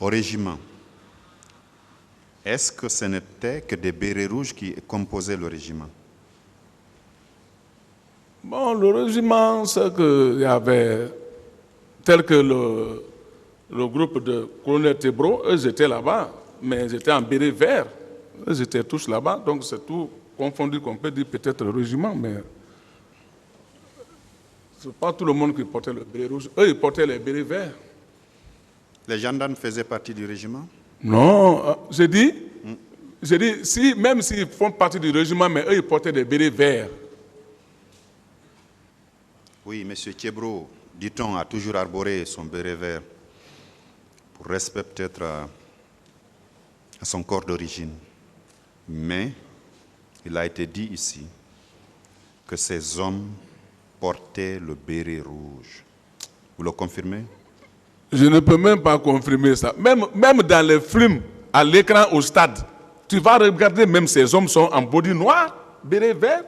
au régiment, est-ce que ce n'était que des bérets rouges qui composaient le régiment? Bon, le régiment, c'est qu'il y avait, tel que le groupe de colonel Tebro, eux étaient là-bas, mais ils étaient en béret vert. Eux étaient tous là-bas, donc c'est tout confondu qu'on peut dire peut-être le régiment, mais ce n'est pas tout le monde qui portait le béret rouge. Eux, ils portaient les bérets verts. Les gendarmes faisaient partie du régiment? Non, j'ai dit, si, même s'ils font partie du régiment, mais eux, ils portaient des bérets verts. Oui, M. Tebro, dit-on, a toujours arboré son béret vert pour respect peut-être à son corps d'origine. Mais il a été dit ici que ces hommes portaient le béret rouge. Vous le confirmez? Je ne peux même pas confirmer ça. Même dans les films, à l'écran, au stade, tu vas regarder, même ces hommes sont en body noir, béret vert.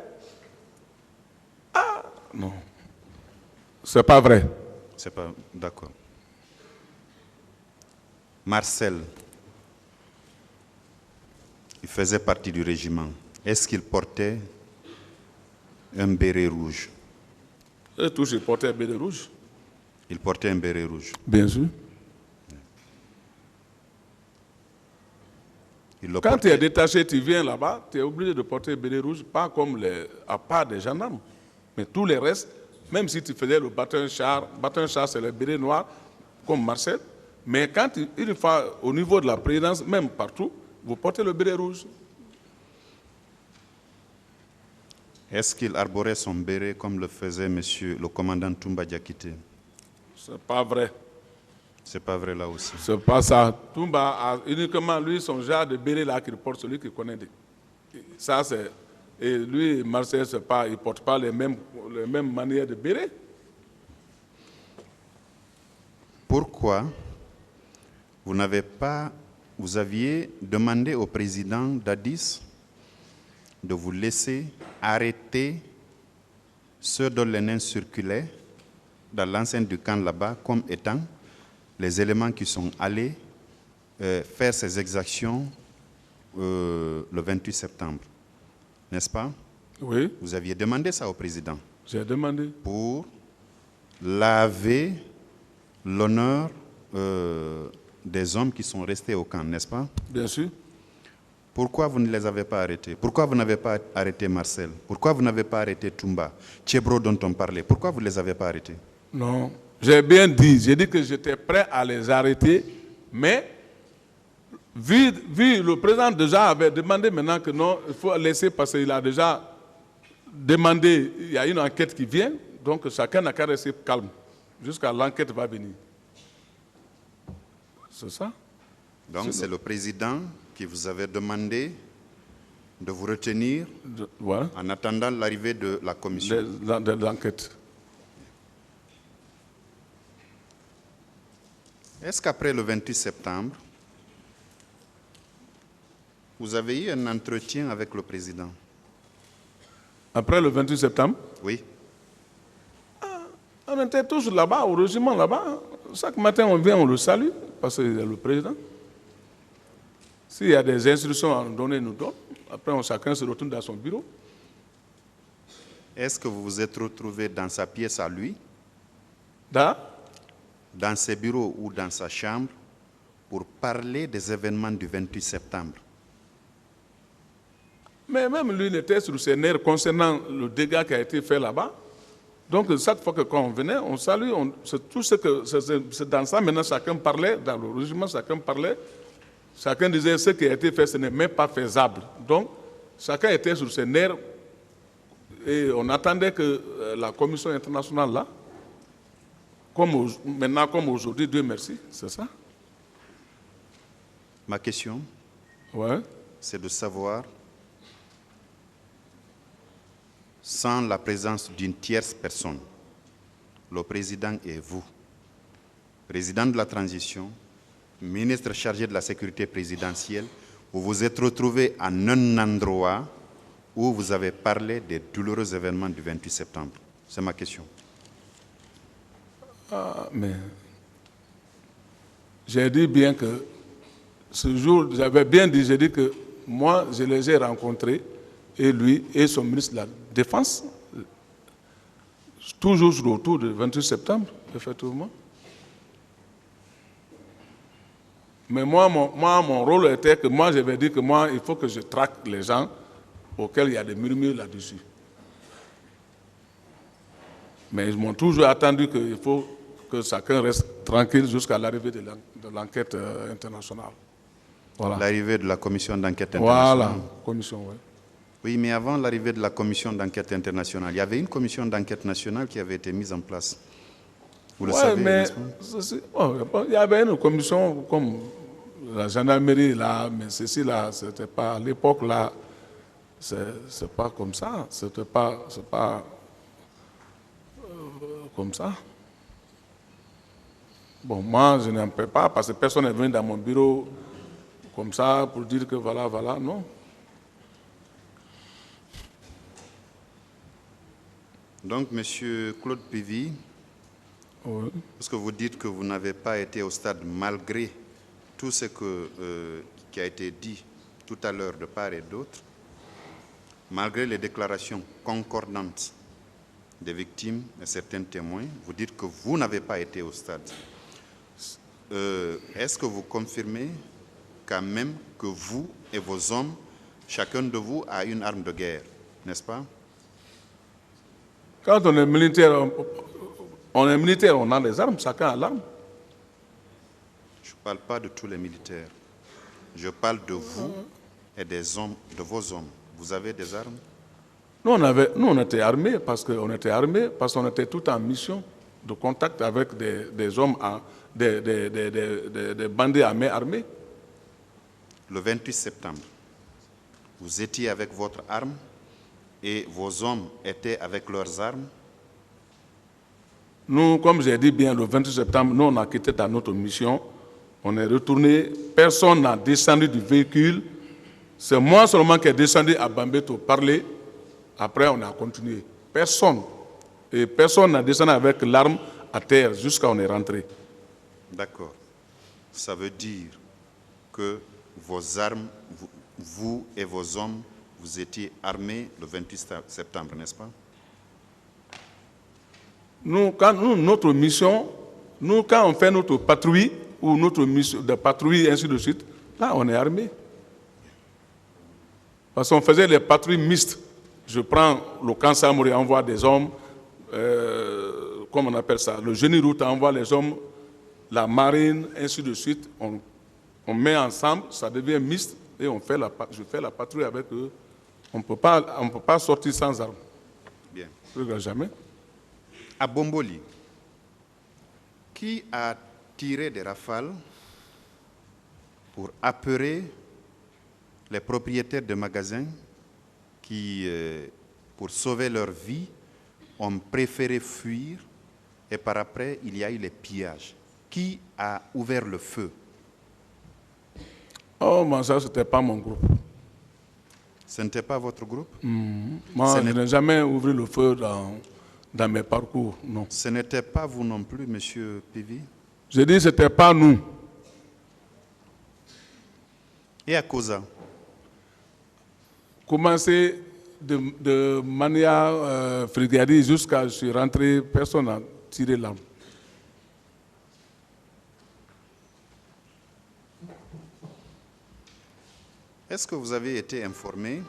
Ah, non. C'est pas vrai. C'est pas... D'accord. Marcel, il faisait partie du régiment. Est-ce qu'il portait un béret rouge? Eux tous, ils portaient un béret rouge. Il portait un béret rouge. Bien sûr. Quand tu es détaché, tu viens là-bas, tu es obligé de porter un béret rouge, pas comme à part des gendarmes. Mais tous les restes, même si tu faisais le bâton-char c'est le béret noir, comme Marcel. Mais quand une fois au niveau de la présidence, même partout, vous portez le béret rouge. Est-ce qu'il arborait son béret comme le faisait le commandant Toumba Diakité? C'est pas vrai. C'est pas vrai là aussi. C'est pas ça. Toumba a uniquement lui son genre de béret là qu'il porte, celui qui connaît. Ça c'est. Et lui, Marcel, c'est pas, il ne porte pas les mêmes manières de béret. Pourquoi vous aviez demandé au président d'Addis de vous laisser arrêter ceux dont les nains circulaient dans l'enceinte du camp là-bas comme étant les éléments qui sont allés faire ces exactions le 28 septembre, n'est-ce pas? Oui. Vous aviez demandé ça au président? J'ai demandé. Pour laver l'honneur des hommes qui sont restés au camp, n'est-ce pas? Bien sûr. Pourquoi vous ne les avez pas arrêtés? Pourquoi vous n'avez pas arrêté Marcel? Pourquoi vous n'avez pas arrêté Toumba, Tebro dont on parlait? Pourquoi vous ne les avez pas arrêtés? Non, j'ai bien dit. J'ai dit que j'étais prêt à les arrêter, mais vu le président déjà avait demandé maintenant que non, il faut laisser parce qu'il a déjà demandé, il y a une enquête qui vient, donc chacun n'a qu'à rester calme jusqu'à l'enquête va venir. C'est ça? Donc c'est le président qui vous avait demandé de vous retenir en attendant l'arrivée de la commission. De l'enquête. Est-ce qu'après le 28 septembre, vous avez eu un entretien avec le président? Après le 28 septembre? Oui. On était tous là-bas, au régiment là-bas. Chaque matin, on vient, on le salue, parce qu'il est le président. S'il y a des instructions à nous donner, nous donne. Après, chacun se retourne dans son bureau. Est-ce que vous vous êtes retrouvé dans sa pièce à lui? Dans ses bureaux ou dans sa chambre pour parler des événements du 28 septembre? Mais même lui, il était sur ses nerfs concernant le dégât qui a été fait là-bas. Donc, chaque fois que quand on venait, on salue, c'est tout ce que... C'est dans ça, maintenant, chacun parlait, dans le régiment, chacun parlait. Chacun disait ce qui a été fait, ce n'est même pas faisable. Donc, chacun était sur ses nerfs et on attendait que la commission internationale, là, maintenant comme aujourd'hui, Dieu merci, c'est ça. Ma question, c'est de savoir, sans la présence d'une tierce personne, le président et vous, président de la transition, ministre chargé de la sécurité présidentielle, vous vous êtes retrouvé en un endroit où vous avez parlé des douloureux événements du 28 septembre. C'est ma question. Mais j'ai dit bien que ce jour, j'avais bien dit, j'ai dit que moi, je les ai rencontrés, et lui et son ministre de la Défense, toujours autour du 28 septembre, effectivement. Mais moi, mon rôle était que moi, j'avais dit que moi, il faut que je traque les gens auxquels il y a des murmures là-dessus. Mais ils m'ont toujours attendu qu'il faut que chacun reste tranquille jusqu'à l'arrivée de l'enquête internationale. Voilà. L'arrivée de la commission d'enquête internationale. Voilà, commission, oui. Oui, mais avant l'arrivée de la commission d'enquête internationale, il y avait une commission d'enquête nationale qui avait été mise en place. Vous le savez, mais il y avait une commission comme la gendarmerie là, mais ceci là, c'était pas à l'époque là, c'est pas comme ça, c'est pas comme ça. Bon, moi je n'en peux pas parce que personne n'est venu dans mon bureau comme ça pour dire que voilà, non. Donc, M. Claude Pivy, Oui. parce que vous dites que vous n'avez pas été au stade malgré tout ce qui a été dit tout à l'heure de part et d'autre, malgré les déclarations concordantes des victimes et certains témoins, vous dites que vous n'avez pas été au stade. Est-ce que vous confirmez quand même que vous et vos hommes, chacun de vous a une arme de guerre, n'est-ce pas? Quand on est militaire, on a des armes, chacun a l'arme. Je ne parle pas de tous les militaires. Je parle de vous et des hommes, de vos hommes. Vous avez des armes? Nous, on était armés parce qu'on était tout en mission de contact avec des hommes, des bandits à main armée. Le 28 septembre, vous étiez avec votre arme et vos hommes étaient avec leurs armes? Nous, comme j'ai dit bien, le 28 septembre, nous, on a quitté dans notre mission. On est retourné. Personne n'a descendu du véhicule. C'est moi seulement qui ai descendu à Bambeto parler. Après, on a continué. Personne. Et personne n'a descendu avec l'arme à terre jusqu'à on est rentré. D'accord. Ça veut dire que vos armes, vous et vos hommes, vous étiez armés le 28 septembre, n'est-ce pas? Nous, quand on fait notre patrouille, ou notre mission de patrouille, ainsi de suite, là, on est armé. Parce qu'on faisait les patrouilles mixtes. Je prends le camp Samori, envoie des hommes, comment on appelle ça, le génie route envoie les hommes, la marine, ainsi de suite. On met ensemble, ça devient mixte, et je fais la patrouille avec eux. On ne peut pas sortir sans armes. Bien. Jamais. À Bomboli, qui a tiré des rafales pour apeurer les propriétaires de magasins qui, pour sauver leur vie, ont préféré fuir et par après, il y a eu les pillages? Qui a ouvert le feu? Oh, mais ça, ce n'était pas mon groupe. Ce n'était pas votre groupe? Moi, je n'ai jamais ouvert le feu dans mes parcours, non. Ce n'était pas vous non plus, M. Pivy? Je dis que ce n'était pas nous. Et à Koza? Commencé de Mania Frigadi jusqu'à je suis rentré, personne n'a tiré l'arme. Est-ce que vous avez été informé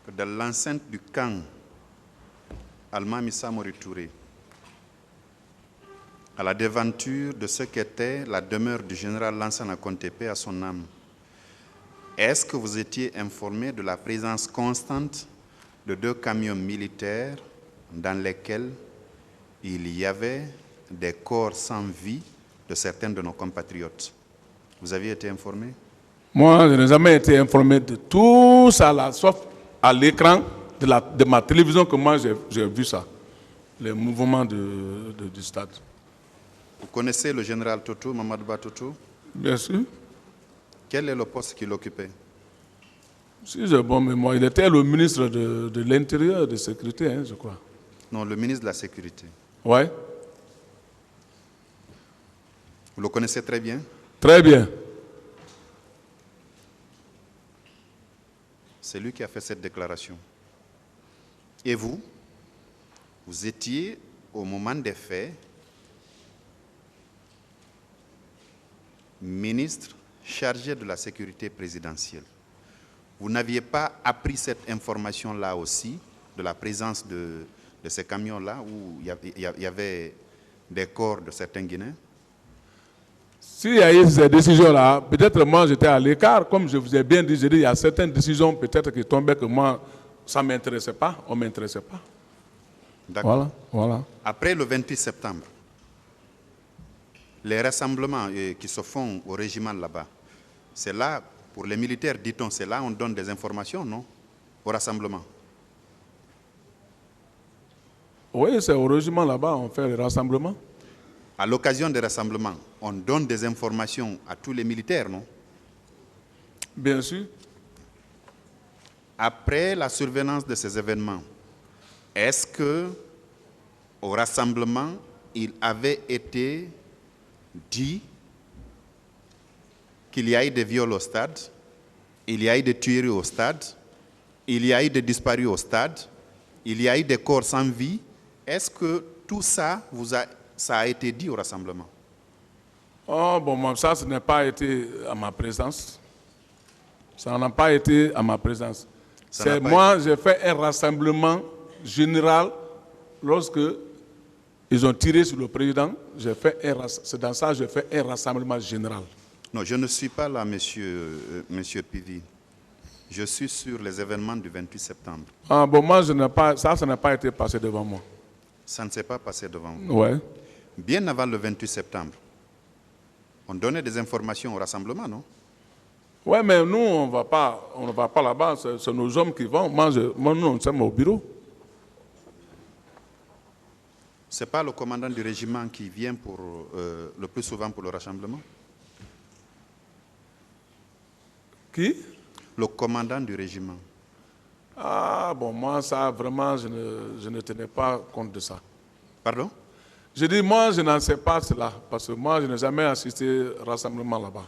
que dans l'enceinte du camp Almami Samori Touré, à la devanture de ce qu'était la demeure du général Lansana Contepe à son âme, est-ce que vous étiez informé de la présence constante de 2 camions militaires dans lesquels il y avait des corps sans vie de certains de nos compatriotes? Vous aviez été informé? Moi, je n'ai jamais été informé de tout ça là, sauf à l'écran de ma télévision que moi j'ai vu ça, les mouvements du stade. Vous connaissez le général Toto, Mamadouba Toto? Bien sûr. Quel est le poste qu'il occupait? Si j'ai bonne mémoire, il était le ministre de l'Intérieur et de la Sécurité, hein, je crois. Non, le ministre de la Sécurité. Ouais. Vous le connaissez très bien? Très bien. C'est lui qui a fait cette déclaration. Et vous, vous étiez au moment des faits ministre chargé de la sécurité présidentielle. Vous n'aviez pas appris cette information-là aussi, de la présence de ces camions-là où il y avait des corps de certains Guinéens? S'il y a eu ces décisions-là, peut-être moi j'étais à l'écart, comme je vous ai bien dit, il y a certaines décisions peut-être qui tombaient que moi, ça ne m'intéressait pas, on ne m'intéressait pas. D'accord. Voilà. Après le 28 septembre, les rassemblements qui se font au régiment là-bas, c'est là, pour les militaires, dit-on, c'est là on donne des informations, non? Au rassemblement. Oui, c'est au régiment là-bas, on fait les rassemblements. À l'occasion des rassemblements, on donne des informations à tous les militaires, non? Bien sûr. Après la survenance de ces événements, est-ce que au rassemblement, il avait été dit qu'il y a eu des viols au stade, il y a eu des tueries au stade, il y a eu des disparus au stade, il y a eu des corps sans vie? Est-ce que tout ça, ça a été dit au rassemblement? Oh, bon, moi, ça n'a pas été à ma présence. Ça n'a pas été à ma présence. C'est moi, j'ai fait un rassemblement général lorsque ils ont tiré sur le président. C'est dans ça que j'ai fait un rassemblement général. Non, je ne suis pas là, monsieur Pivi. Je suis sur les événements du 28 septembre. Ah, bon, moi, ça n'a pas été passé devant moi. Ça ne s'est pas passé devant vous? Ouais. Bien avant le 28 septembre, on donnait des informations au rassemblement, non? Oui, mais nous, on ne va pas là-bas, c'est nos hommes qui vont. Moi, nous, on sommes au bureau. Ce n'est pas le commandant du régiment qui vient le plus souvent pour le rassemblement? Qui? Le commandant du régiment. Ah, bon, moi, ça, vraiment, je ne tenais pas compte de ça. Pardon? Je dis, moi, je n'en sais pas cela, parce que moi, je n'ai jamais assisté au rassemblement là-bas.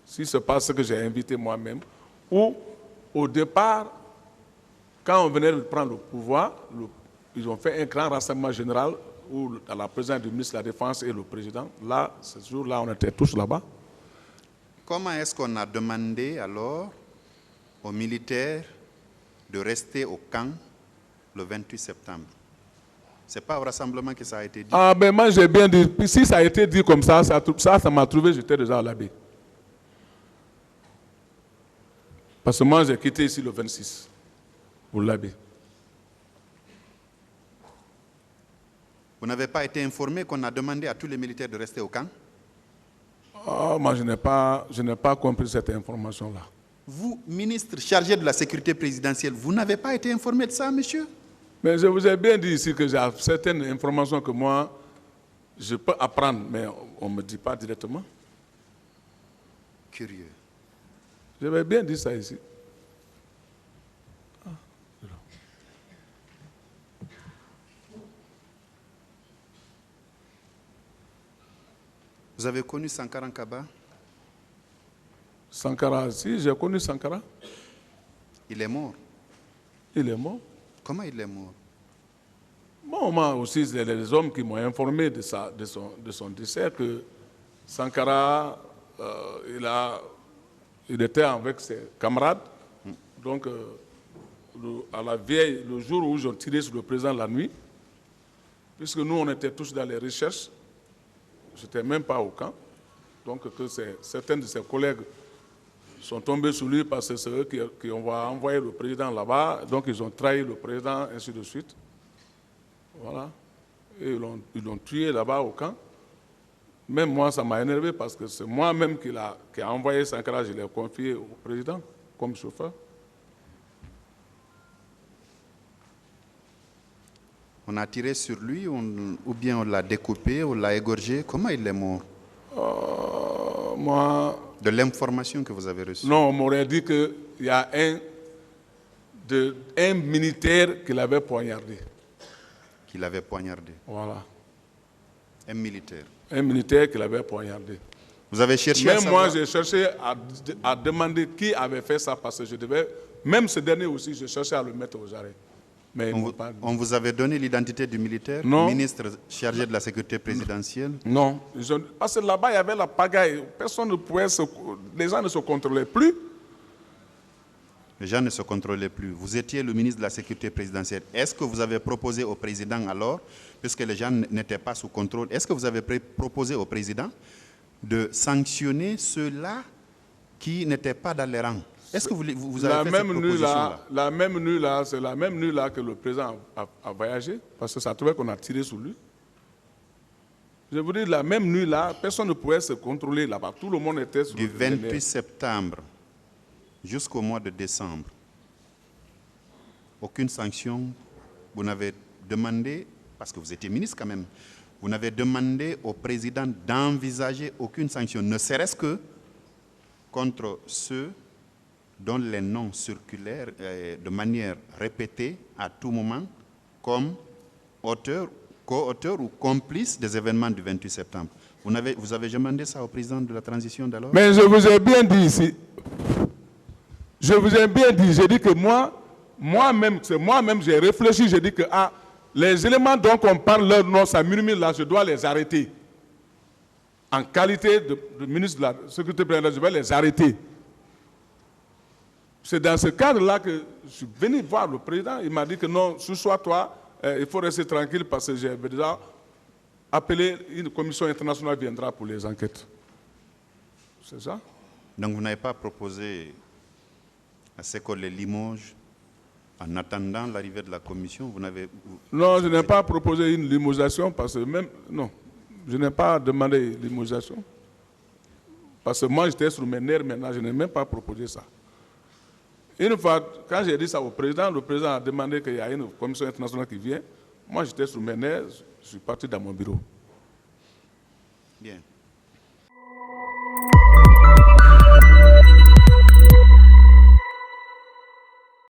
Si c'est pas ce que j'ai invité moi-même, ou au départ, quand on venait de prendre le pouvoir, ils ont fait un grand rassemblement général où, à la présence du ministre de la Défense et le président, là, ce jour-là, on était tous là-bas. Comment est-ce qu'on a demandé alors aux militaires de rester au camp le 28 septembre? Ce n'est pas au rassemblement que ça a été dit? Ah ben moi j'ai bien dit, si ça a été dit comme ça m'a trouvé, j'étais déjà à l'abbaye. Parce que moi j'ai quitté ici le 26, pour l'abbaye. Vous n'avez pas été informé qu'on a demandé à tous les militaires de rester au camp? Ah, moi je n'ai pas compris cette information-là. Vous, ministre chargé de la sécurité présidentielle, vous n'avez pas été informé de ça, monsieur? Mais je vous ai bien dit ici que j'ai certaines informations que moi, je peux apprendre, mais on ne me dit pas directement. Curieux. J'avais bien dit ça ici. Vous avez connu Sankara Nkaba? Sankara, si, j'ai connu Sankara. Il est mort. Il est mort. Comment il est mort? Bon, moi aussi, c'est les hommes qui m'ont informé de son décès, que Sankara, il était avec ses camarades. Donc, le jour où ils ont tiré sur le président la nuit, puisque nous, on était tous dans les recherches, je n'étais même pas au camp. Donc, certains de ses collègues sont tombés sur lui parce que c'est eux qui ont envoyé le président là-bas. Donc, ils ont trahi le président, ainsi de suite. Voilà. Et ils l'ont tué là-bas au camp. Même moi, ça m'a énervé parce que c'est moi-même qui a envoyé Sankara, je l'ai confié au président comme chauffeur. On a tiré sur lui ou bien on l'a découpé, on l'a égorgé? Comment il est mort? Moi... De l'information que vous avez reçue? Non, on m'aurait dit qu'il y a un militaire qui l'avait poignardé. Qu'il avait poignardé? Voilà. Un militaire? Un militaire qui l'avait poignardé. Vous avez cherché à Même savoir... moi, j'ai cherché à demander qui avait fait ça parce que je devais... Même ce dernier aussi, je cherchais à le mettre aux arrêts. Mais On vous avait donné l'identité du militaire, Non. ministre chargé de la sécurité présidentielle? non. Parce que là-bas, il y avait la pagaille. Personne ne pouvait les gens ne se contrôlaient plus. Les gens ne se contrôlaient plus. Vous étiez le ministre de la sécurité présidentielle. Est-ce que vous avez proposé au président alors, puisque les gens n'étaient pas sous contrôle, est-ce que vous avez proposé au président de sanctionner ceux-là qui n'étaient pas dans les rangs? Est-ce que vous avez fait cette proposition-là? La même nuit là, c'est la même nuit là que le président a voyagé, parce que ça trouvait qu'on a tiré sur lui. Je vous dis, la même nuit là, personne ne pouvait se contrôler là-bas. Tout le monde était sur Du 28 septembre jusqu'au mois de décembre, aucune sanction, vous n'avez demandé, parce que vous étiez ministre quand même, vous n'avez demandé au président d'envisager aucune sanction, ne serait-ce que contre ceux dont les noms circulaires de manière répétée à tout moment comme auteurs, co-auteurs ou complices des événements du 28 septembre. Vous avez demandé ça au président de la transition d'alors? Mais je vous ai bien dit ici, j'ai dit que moi-même, j'ai réfléchi, j'ai dit que les éléments dont on parle leur nom, ça murmure là, je dois les arrêter. En qualité de ministre de la sécurité présidentielle, je vais les arrêter. C'est dans ce cadre-là que je suis venu voir le président. Il m'a dit que non, sois-toi, il faut rester tranquille parce que j'ai déjà appelé, une commission internationale viendra pour les enquêtes. C'est ça? Donc vous n'avez pas proposé à ce qu'on les limoge en attendant l'arrivée de la commission? Non, je n'ai pas proposé une limogeation parce que même... Non, je n'ai pas demandé limogeation. Parce que moi, j'étais sur mes nerfs maintenant, je n'ai même pas proposé ça. Une fois, quand j'ai dit ça au président, le président a demandé qu'il y ait une commission internationale qui vient. Moi, j'étais sur mes nerfs, je suis parti dans mon bureau. Bien.